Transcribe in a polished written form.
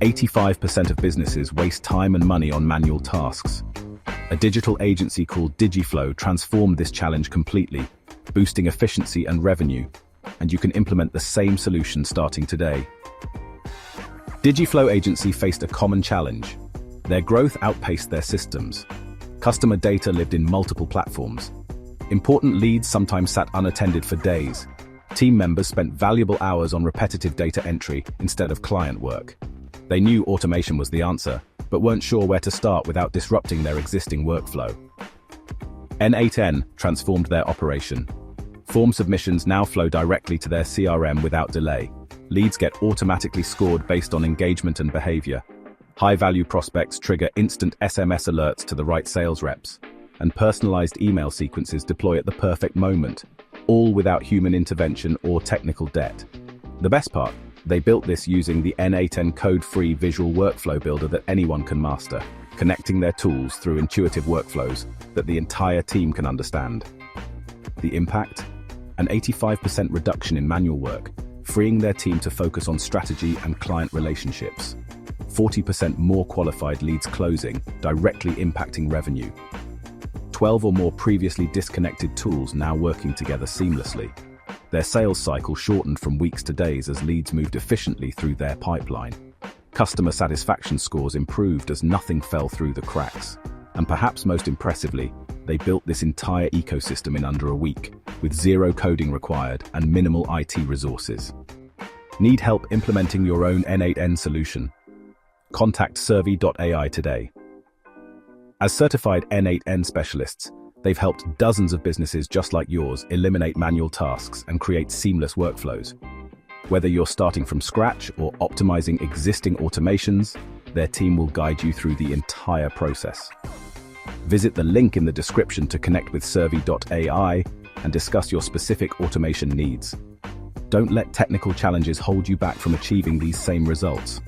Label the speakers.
Speaker 1: 85% of businesses waste time and money on manual tasks. A digital agency called DigiFlow transformed this challenge completely, boosting efficiency and revenue, and you can implement the same solution starting today. DigiFlow Agency faced a common challenge. Their growth outpaced their systems. Customer data lived in multiple platforms. Important leads sometimes sat unattended for days. Team members spent valuable hours on repetitive data entry instead of client work. They knew automation was the answer, but weren't sure where to start without disrupting their existing workflow. n8n transformed their operation. Form submissions now flow directly to their CRM without delay. Leads get automatically scored based on engagement and behavior. High-value prospects trigger instant SMS alerts to the right sales reps, and personalized email sequences deploy at the perfect moment, all without human intervention or technical debt. The best part? They built this using the n8n code-free visual workflow builder that anyone can master, connecting their tools through intuitive workflows that the entire team can understand. The impact? An 85% reduction in manual work, freeing their team to focus on strategy and client relationships. 40% more qualified leads closing, directly impacting revenue. 12 or more previously disconnected tools now working together seamlessly. Their sales cycle shortened from weeks to days as leads moved efficiently through their pipeline. Customer satisfaction scores improved as nothing fell through the cracks. And perhaps most impressively, they built this entire ecosystem in under a week, with zero coding required and minimal IT resources. Need help implementing your own n8n solution? Contact Survey.ai today. As certified n8n specialists, they've helped dozens of businesses just like yours eliminate manual tasks and create seamless workflows. Whether you're starting from scratch or optimizing existing automations, their team will guide you through the entire process. Visit the link in the description to connect with Survey.ai and discuss your specific automation needs. Don't let technical challenges hold you back from achieving these same results.